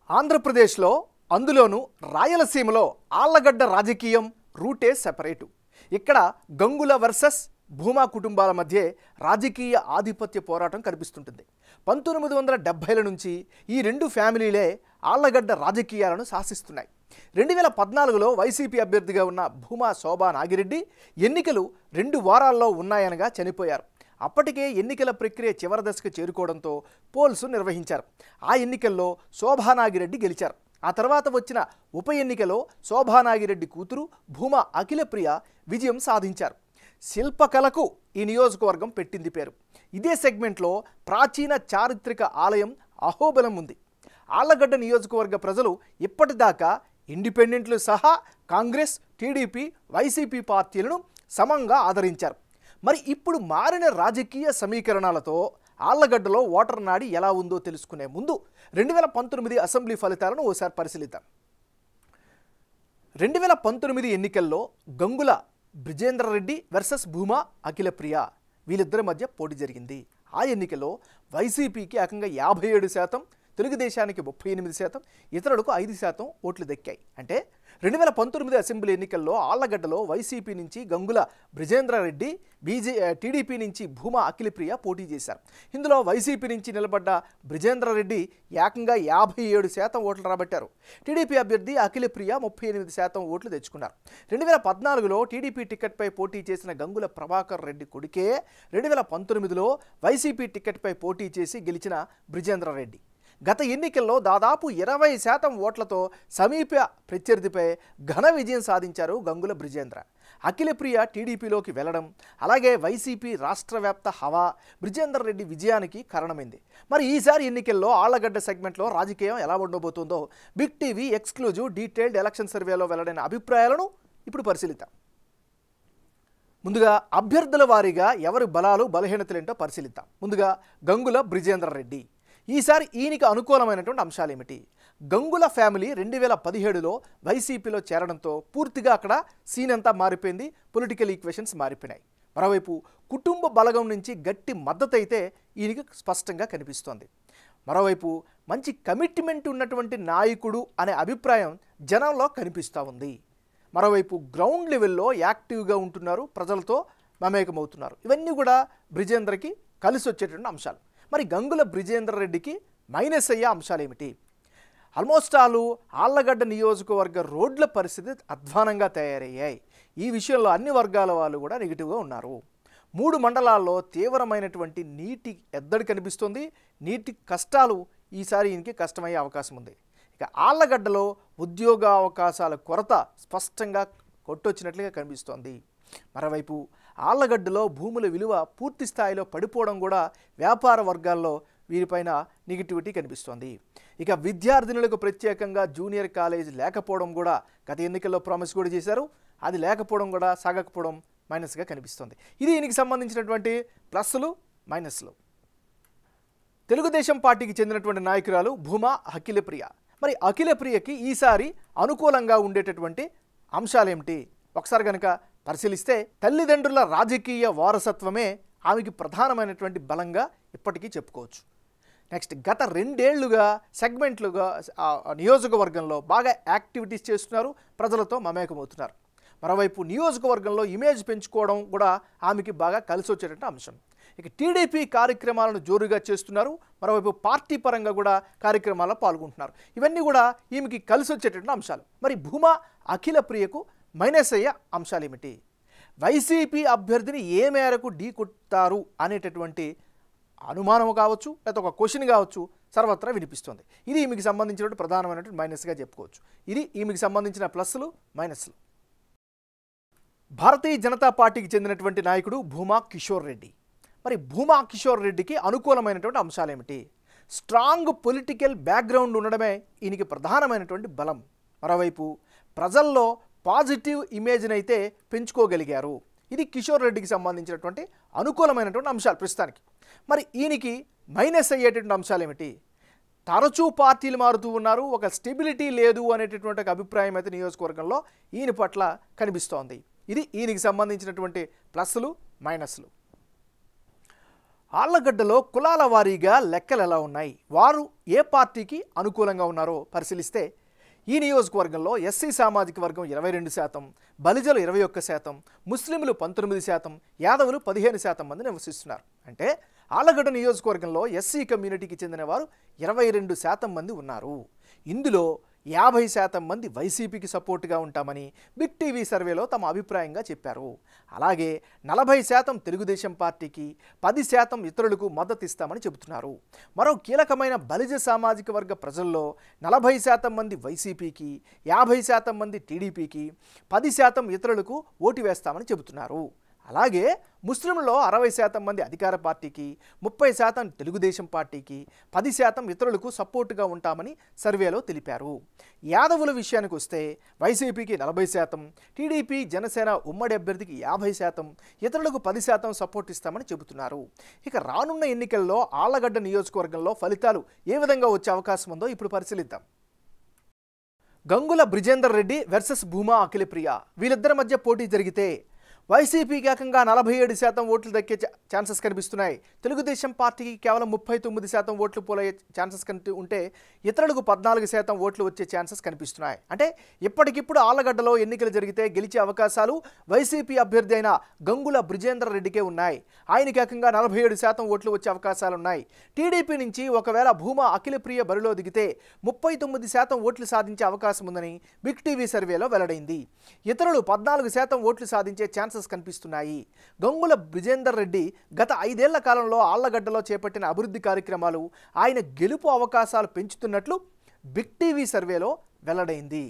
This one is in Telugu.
ఆంధ్రప్రదేశ్లో అందులోనూ రాయలసీమలో ఆళ్లగడ్డ రాజకీయం రూటే సెపరేటు. ఇక్కడ గంగుల వర్సెస్ భూమా కుటుంబాల మధ్య రాజకీయ ఆధిపత్య పోరాటం కనిపిస్తుంటుంది. 1970ల నుంచి ఈ రెండు ఫ్యామిలీలే ఆళ్లగడ్డ రాజకీయాలను శాసిస్తున్నాయి. 2014లో వైసీపీ అభ్యర్థిగా ఉన్న భూమా శోభా నాగిరెడ్డి ఎన్నికలు 2 వారాల్లో ఉన్నాయనగా చనిపోయారు. అప్పటికే ఎన్నికల ప్రక్రియ చివరి దశకు చేరుకోవడంతో పోల్స్ నిర్వహించారు. ఆ ఎన్నికల్లో శోభానాగిరెడ్డి గెలిచారు. ఆ తర్వాత వచ్చిన ఉప ఎన్నికలో శోభానాగిరెడ్డి కూతురు భూమా అఖిలప్రియ విజయం సాధించారు. శిల్పకళకు ఈ నియోజకవర్గం పెట్టింది పేరు. ఇదే సెగ్మెంట్లో ప్రాచీన చారిత్రక ఆలయం అహోబలం ఉంది. ఆళ్లగడ్డ నియోజకవర్గ ప్రజలు ఇప్పటిదాకా ఇండిపెండెంట్లు సహా కాంగ్రెస్, టీడీపీ, వైసీపీ పార్టీలను సమంగా ఆదరించారు. మరి ఇప్పుడు మారిన రాజకీయ సమీకరణాలతో ఆళ్లగడ్డలో ఓటర్ నాడి ఎలా ఉందో తెలుసుకునే ముందు 2019 అసెంబ్లీ ఫలితాలను ఓసారి పరిశీలిద్దాం. 2019 ఎన్నికల్లో గంగుల బ్రిజేంద్రరెడ్డి వర్సెస్ భూమా అఖిలప్రియ వీళ్ళిద్దరి మధ్య పోటీ జరిగింది. ఆ ఎన్నికల్లో వైసీపీకి ఏకంగా 57%, తెలుగుదేశానికి 38%, ఇతరులకు 5% ఓట్లు దక్కాయి. అంటే 2019 అసెంబ్లీ ఎన్నికల్లో ఆళ్లగడ్డలో వైసీపీ నుంచి గంగుల బ్రిజేంద్రరెడ్డి, టీడీపీ నుంచి భూమా అఖిలప్రియ పోటీ చేశారు. ఇందులో వైసీపీ నుంచి నిలబడ్డ బ్రిజేంద్రరెడ్డి ఏకంగా 57% ఓట్లు రాబట్టారు. టీడీపీ అభ్యర్థి అఖిలప్రియ 38% ఓట్లు తెచ్చుకున్నారు. 2014లో టీడీపీ టికెట్పై పోటీ చేసిన గంగుల ప్రభాకర్ రెడ్డి కొడుకే 2019లో వైసీపీ టికెట్పై పోటీ చేసి గెలిచిన బ్రిజేంద్రరెడ్డి గత ఎన్నికల్లో దాదాపు 20% ఓట్లతో సమీప ప్రత్యర్థిపై ఘన విజయం సాధించారు గంగుల బ్రిజేంద్ర. అఖిలప్రియ టీడీపీలోకి వెళ్లడం, అలాగే వైసీపీ రాష్ట్ర వ్యాప్త హవా బ్రిజేంద్రరెడ్డి విజయానికి కారణమైంది. మరి ఈసారి ఎన్నికల్లో ఆళ్లగడ్డ సెగ్మెంట్లో రాజకీయం ఎలా ఉండబోతుందో big TV exclusive detailed election సర్వేలో వెల్లడైన అభిప్రాయాలను ఇప్పుడు పరిశీలిద్దాం. ముందుగా అభ్యర్థుల వారీగా ఎవరి బలాలు బలహీనతలేంటో పరిశీలిద్దాం. ముందుగా గంగుల బ్రిజేంద్రరెడ్డి. ఈసారి ఈయనకి అనుకూలమైనటువంటి అంశాలు ఏమిటి? గంగుల ఫ్యామిలీ 2017లో వైసీపీలో చేరడంతో పూర్తిగా అక్కడ సీన్ అంతా మారిపోయింది, పొలిటికల్ ఈక్వేషన్స్ మారిపోయినాయి. మరోవైపు కుటుంబ బలగం నుంచి గట్టి మద్దతు అయితే ఈయనకి స్పష్టంగా కనిపిస్తోంది. మరోవైపు మంచి కమిట్మెంట్ ఉన్నటువంటి నాయకుడు అనే అభిప్రాయం జనంలో కనిపిస్తూ ఉంది. మరోవైపు గ్రౌండ్ లెవెల్లో యాక్టివ్గా ఉంటున్నారు, ప్రజలతో మమేకమవుతున్నారు. ఇవన్నీ కూడా బ్రిజేంద్రకి కలిసి వచ్చేటువంటి అంశాలు. మరి గంగుల బ్రిజేంద్రరెడ్డికి మైనస్ అయ్యే అంశాలు ఏమిటి? ఆల్మోస్ట్ ఆళ్లగడ్డ నియోజకవర్గ రోడ్ల పరిస్థితి అధ్వానంగా తయారయ్యాయి. ఈ విషయంలో అన్ని వర్గాల వాళ్ళు కూడా నెగిటివ్గా ఉన్నారు. 3 మండలాల్లో తీవ్రమైనటువంటి నీటి ఎద్దడి కనిపిస్తుంది. నీటి కష్టాలు ఈసారి ఈయనకి కష్టమయ్యే అవకాశం ఉంది. ఇక ఆళ్లగడ్డలో ఉద్యోగ అవకాశాల కొరత స్పష్టంగా కొట్టొచ్చినట్లుగా కనిపిస్తోంది. మరోవైపు ఆళ్లగడ్డలో భూముల విలువ పూర్తి స్థాయిలో పడిపోవడం కూడా వ్యాపార వర్గాల్లో వీరిపైన నెగిటివిటీ కనిపిస్తోంది. ఇక విద్యార్థినులకు ప్రత్యేకంగా జూనియర్ కాలేజ్ లేకపోవడం కూడా గత ఎన్నికల్లో ప్రామిస్ కూడా చేశారు. అది లేకపోవడం కూడా సాగకపోవడం మైనస్గా కనిపిస్తోంది. ఇది దీనికి సంబంధించినటువంటి ప్లస్లు మైనస్లు. తెలుగుదేశం పార్టీకి చెందినటువంటి నాయకురాలు భూమా అఖిలప్రియ. మరి అఖిలప్రియకి ఈసారి అనుకూలంగా ఉండేటటువంటి అంశాలేమిటి ఒకసారి కనుక పరిశీలిస్తే తల్లిదండ్రుల రాజకీయ వారసత్వమే ఆమెకి ప్రధానమైనటువంటి బలంగా ఇప్పటికీ చెప్పుకోవచ్చు. నెక్స్ట్ గత 2 ఏళ్లుగా సెగ్మెంట్లుగా నియోజకవర్గంలో బాగా యాక్టివిటీస్ చేస్తున్నారు, ప్రజలతో మమేకమవుతున్నారు. మరోవైపు నియోజకవర్గంలో ఇమేజ్ పెంచుకోవడం కూడా ఆమెకి బాగా కలిసి వచ్చేటటువంటి అంశం. ఇక టీడీపీ కార్యక్రమాలను జోరుగా చేస్తున్నారు, మరోవైపు పార్టీ పరంగా కూడా కార్యక్రమాల్లో పాల్గొంటున్నారు. ఇవన్నీ కూడా ఈమెకి కలిసి వచ్చేటటువంటి అంశాలు. మరి భూమా అఖిలప్రియకు మైనస్ అయ్యే అంశాలు ఏమిటి? వైసీపీ అభ్యర్థిని ఏ మేరకు ఢీ కొట్టారు అనేటటువంటి అనుమానం కావచ్చు, లేకపోతే ఒక క్వశ్చన్ కావచ్చు సర్వత్రా వినిపిస్తుంది. ఇది ఈమెకి సంబంధించినటువంటి ప్రధానమైనటువంటి మైనస్గా చెప్పుకోవచ్చు. ఇది ఈమెకి సంబంధించిన ప్లస్లు మైనస్లు. భారతీయ జనతా పార్టీకి చెందినటువంటి నాయకుడు భూమా కిషోర్ రెడ్డి. మరి భూమా కిషోర్ రెడ్డికి అనుకూలమైనటువంటి అంశాలు ఏమిటి? స్ట్రాంగ్ పొలిటికల్ బ్యాక్గ్రౌండ్ ఉండడమే ఈయనకి ప్రధానమైనటువంటి బలం. మరోవైపు ప్రజల్లో పాజిటివ్ ఇమేజ్ని అయితే పెంచుకోగలిగారు. ఇది కిషోర్ రెడ్డికి సంబంధించినటువంటి అనుకూలమైనటువంటి అంశాలు ప్రస్తుతానికి. మరి ఈయనకి మైనస్ అయ్యేటువంటి అంశాలు ఏమిటి? తరచూ పార్టీలు మారుతూ ఉన్నారు, ఒక స్టెబిలిటీ లేదు అనేటటువంటి ఒక అభిప్రాయం అయితే నియోజకవర్గంలో ఈయన పట్ల కనిపిస్తోంది. ఇది ఈయనకి సంబంధించినటువంటి ప్లస్లు మైనస్లు. ఆళ్లగడ్డలో కులాల వారీగా లెక్కలు ఎలా ఉన్నాయి, వారు ఏ పార్టీకి అనుకూలంగా ఉన్నారో పరిశీలిస్తే ఈ నియోజకవర్గంలో ఎస్సీ సామాజిక వర్గం 22%, బలిజలు 21%, ముస్లింలు 19%, యాదవులు 15% మంది నివసిస్తున్నారు. అంటే ఆళ్లగడ్డ నియోజకవర్గంలో ఎస్సీ కమ్యూనిటీకి చెందిన వారు 22% మంది ఉన్నారు. ఇందులో 50% మంది వైసీపీకి సపోర్టుగా ఉంటామని బిగ్ టీవీ సర్వేలో తమ అభిప్రాయంగా చెప్పారు. అలాగే 40% తెలుగుదేశం పార్టీకి, 10% ఇతరులకు మద్దతు ఇస్తామని చెబుతున్నారు. మరో కీలకమైన బలిజ సామాజిక వర్గ ప్రజల్లో 40% మంది వైసీపీకి, 50% మంది టీడీపీకి, 10% ఇతరులకు ఓటు వేస్తామని చెబుతున్నారు. అలాగే ముస్లింలలో 60% మంది అధికార పార్టీకి, 30% తెలుగుదేశం పార్టీకి, 10% ఇతరులకు సపోర్టుగా ఉంటామని సర్వేలో తెలిపారు. యాదవుల విషయానికి వస్తే వైసీపీకి 40%, టీడీపీ జనసేన ఉమ్మడి అభ్యర్థికి 50%, ఇతరులకు 10% సపోర్ట్ ఇస్తామని చెబుతున్నారు. ఇక రానున్న ఎన్నికల్లో ఆళ్లగడ్డ నియోజకవర్గంలో ఫలితాలు ఏ విధంగా వచ్చే అవకాశం ఉందో ఇప్పుడు పరిశీలిద్దాం. గంగుల బ్రిజేందర్ రెడ్డి వర్సెస్ భూమా అఖిలప్రియ, వీళ్ళిద్దరి మధ్య పోటీ జరిగితే వైసీపీకి ఏకంగా 47% ఓట్లు దక్కే ఛాన్సెస్ కనిపిస్తున్నాయి. తెలుగుదేశం పార్టీకి కేవలం 39% ఓట్లు పోలయ్యే ఛాన్సెస్ ఉంటే ఇతరులకు 14% ఓట్లు వచ్చే ఛాన్సెస్ కనిపిస్తున్నాయి. అంటే ఇప్పటికిప్పుడు ఆళ్లగడ్డలో ఎన్నికలు జరిగితే గెలిచే అవకాశాలు వైసీపీ అభ్యర్థి అయిన గంగుల బ్రిజేందర్ రెడ్డికే ఉన్నాయి. ఆయనకి ఏకంగా 47% ఓట్లు వచ్చే అవకాశాలున్నాయి. టీడీపీ నుంచి ఒకవేళ భూమా అఖిలప్రియ బరిలో దిగితే 39% ఓట్లు సాధించే అవకాశం ఉందని బిగ్ టీవీ సర్వేలో వెల్లడైంది. ఇతరులు 14% ఓట్లు సాధించే ఛాన్సెస్ కనిపిస్తున్నాయి. గంగుల బ్రిజేందర్ రెడ్డి గత 5 ఏళ్ల కాలంలో ఆళ్లగడ్డలో చేపట్టిన అభివృద్ధి కార్యక్రమాలు ఆయన గెలుపు అవకాశాలు పెంచుతున్నట్లు బిగ్ టీవీ సర్వేలో వెల్లడైంది.